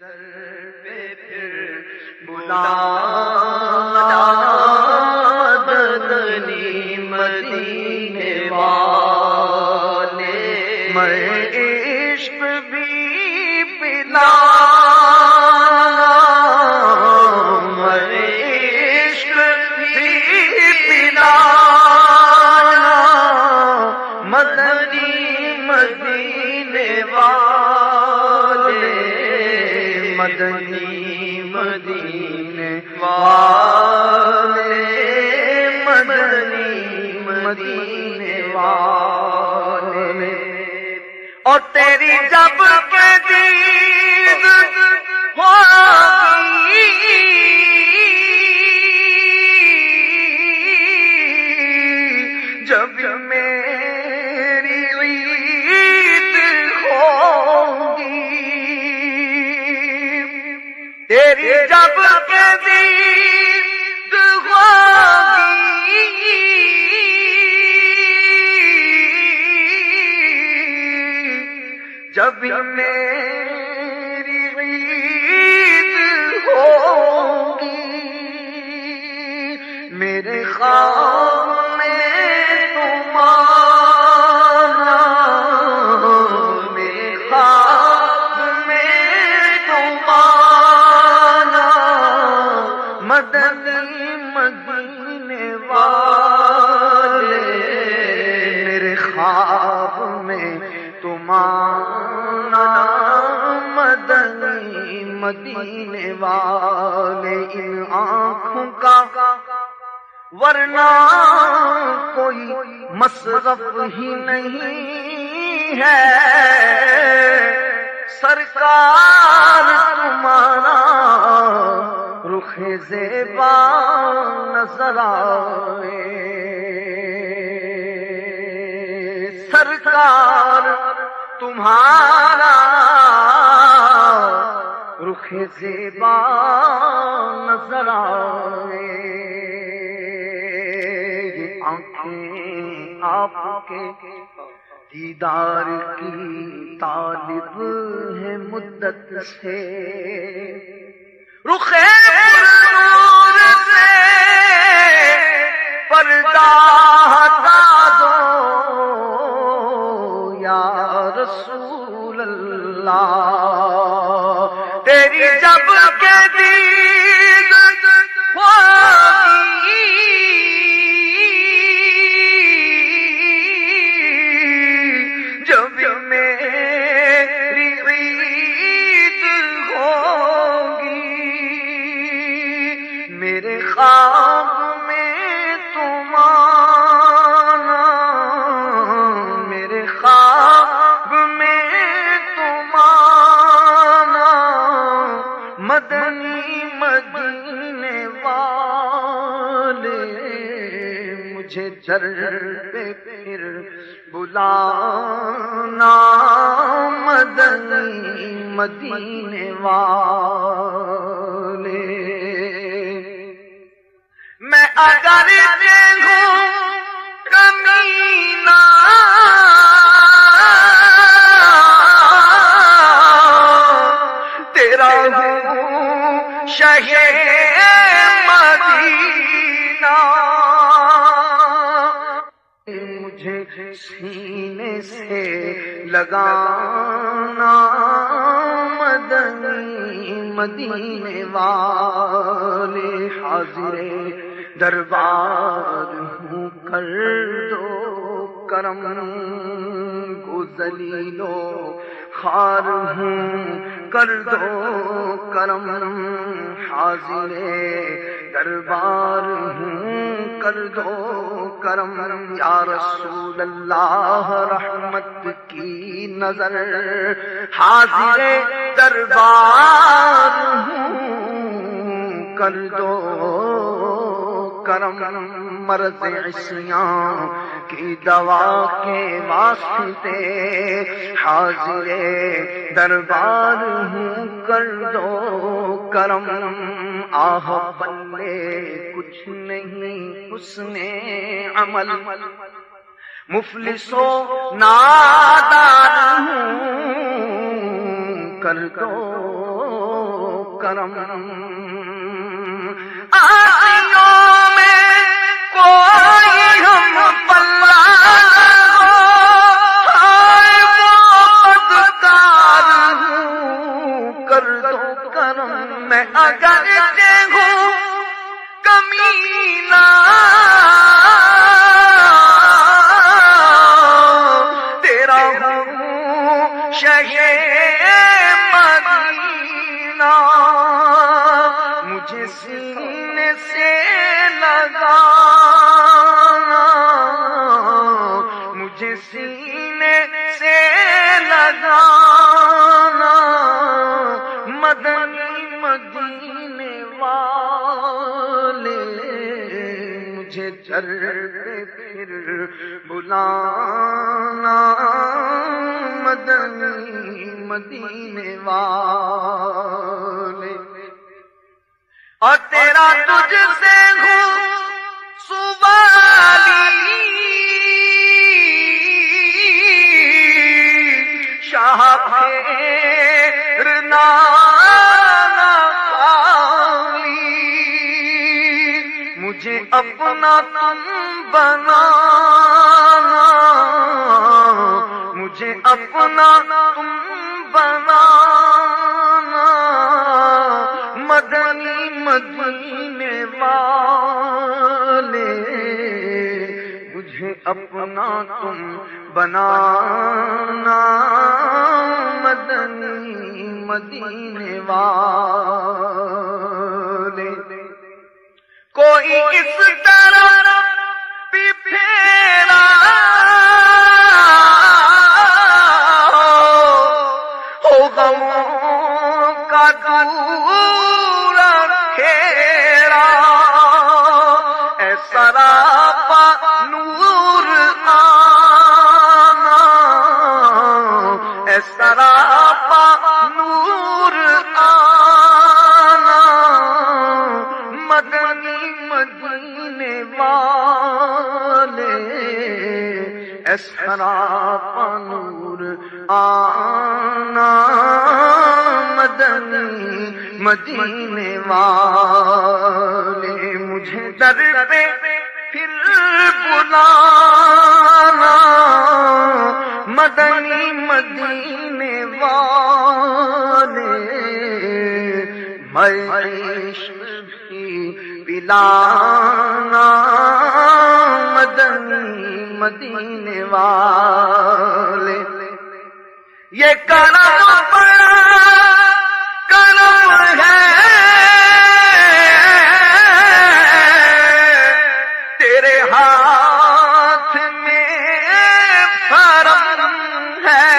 در پہ پھر بلانا مدنی مدینے والے، میں عشق بھی پلانا، میں عشق بھی پلانا مدنی مدینے والے، مدنی مدینے والے، مدنی مدینے والے۔ اور تیری جب کے دید ہوگی، جب میری عید ہوگی، تیری جب کے دید ہوگی، جب میری عید ہوگی، میرے خواب میں تم آنا، میرے خواب میں تم آنا مدنی مدینے والے، میرے خواب میں تم آنا مدنی مدینے والے۔ ان آنکھوں کا ورنہ کوئی مصرف ہی نہیں ہے، سرکار تمہارا رخ زیبا نظر آئے، سرکار تمہارا رخ زیبا نظر آئے۔ یہ آنکھیں آپ کے دیدار کی طالب ہے مدت سے، رخ نور سے پردہ ہٹا دو یا رسول اللہ، تیری جب کے دید ہوگی، جب میری عید ہوگی، میرے خواب میں تم آنا، میرے خواب میں تم آنا مدنی مدینے والے، مجھے در پہ پھر بلانا مدنی مدینے والے۔ میں اگر دیکھوں کمینہ تیرا ہوں شہ مدینہ، مجھے سینے سے لگانا مدنی مدینے والے، حاضر دربار ہوں کر دو کرم، گو ذلیل و خوار ہوں کر دو کرم، حاضر دربار ہوں کر دو کرم، یا رسول اللہ رحمت کی نظر، حاضر دربار ہوں کر دو کرم، مرض عصیاں کی دوا کے واسطے حاضر دربار ہوں کر دو کرم، آہ بلے کچھ نہیں حسن عمل، مفلس و نادار ہوں کر دو کرم آسیوں میں کوئی ہم پلہ کر دو کرم میں اگر ہوں کمینہ تیرا ہوں شہ مدینہ مجھے سینے سے لگانا مجھے سینے سے لگانا مدنی مدینے والے مجھے در پہ پھر بلانا مدنی مدینے والے اور تیرا تجھ سے ہوں سوالی شاہ پھیرنا مجھے اپنا تم بنانا مجھے اپنا تم بنانا مدنی مدینے والے مجھے اپنا تم بنانا مدنی مدینے والے کوئی اس طرح بھی پھیرا ہو غموں کا دور گھیرا اے سراپا نور آنا اے سراپا نور آنا مدنی مدینے والے اے سراپا نور آنا مدنی مدینے والے مجھے در پہ پھر بلانا مدنی مدینے والے میں عشق بھی پلانا مدنی مدینے والے یہ کرم بڑا کرم ہے تیرے ہاتھ میں فرم ہے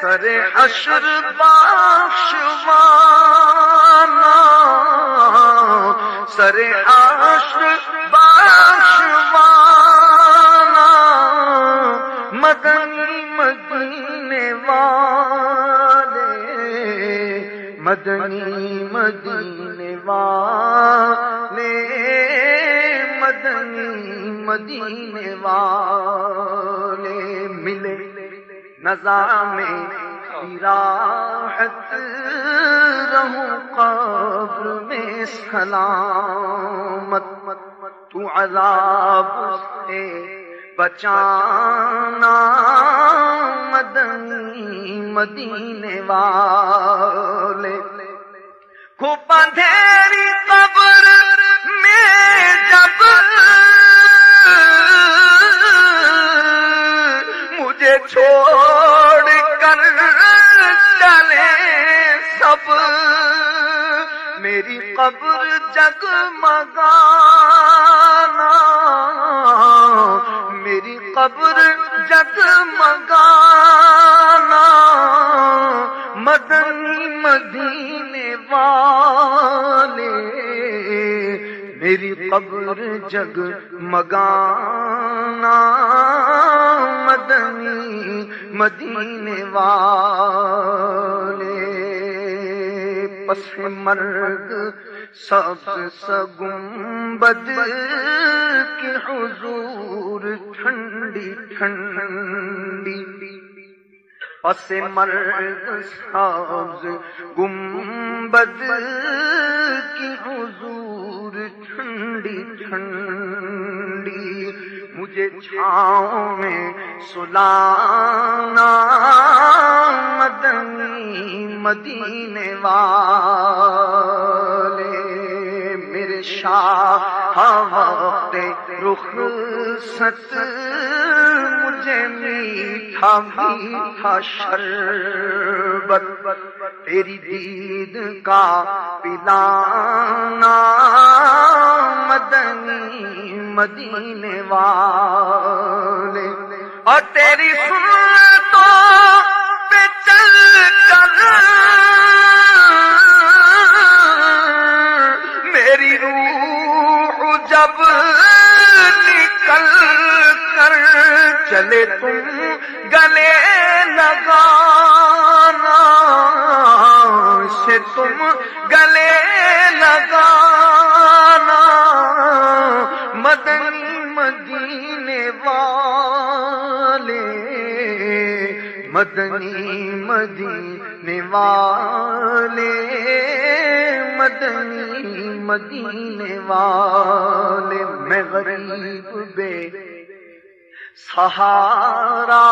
سر حشر بخشوانا سر حشر بخشوانا مدنی مدینے والے مدنی مدینے والے مدنی مدینے والے ملے نظام راحت رہوں قبر میں سلامت تو عذاب سے بچانا مدنی مدینے والے خوب اندھیری قبر میں جب مجھے چھوڑ کر چلے سب میری قبر جگمگانا میری قبر جگمگانا مدنی مدینے والے میری قبر جگمگانا مدنی مدینے والے پس مرگ سبز گنبد کی حضور ٹھنڈی ٹھنڈی پس مرگ سبز گنبد گنبد کی حضور ٹھنڈی ٹھنڈی مجھے چھاؤں میں سلانا مدنی مدینے والے میرے شاہ وقت رخصت مجھے میٹھا میٹھا شربت تیری دید کا پلانا مدنی مدینے والے اور تیری سنتوں پہ چل کر میری روح جب نکل کر چلے تم گلے لگانا سے تم گلے لگانا مدنی مدینے والے مدنی مدینے والے مدنی مدینے والے میں غریب بے سہارا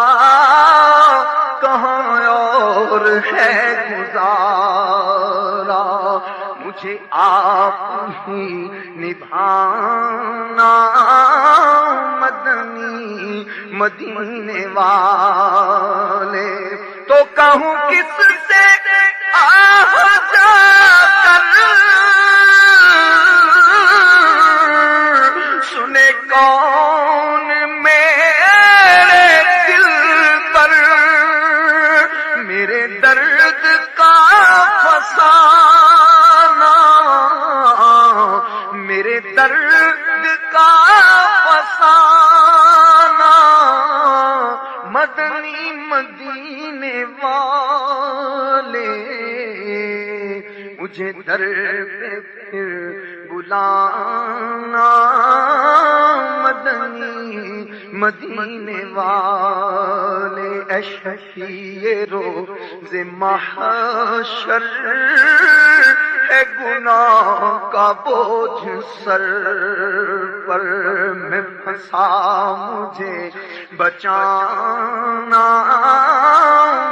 کہاں اور ہے گزارا مجھے آپ ہی نبھانا مدنی مدینے والے تو کہوں کس سے آہ جا کر سنے کون میرے دل پر میرے درد کا فسانہ میرے درد کا فسانہ مدنی مدینے والے مجھے در پہ پھر بلانا مدنی مدینے والے اے شفیع روز محشر ہے گناہ کا بوجھ سر پر میں پھنسا مجھے بچانا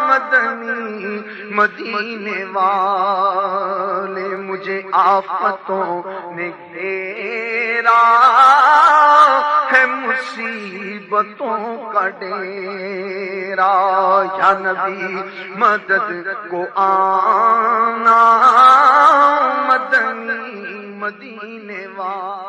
مدنی مدینے والے مجھے آفتوں نے گھیرا ہے مصیبتوں کا ڈیرا یا نبی مدد کو آنا مدنی مدینے والے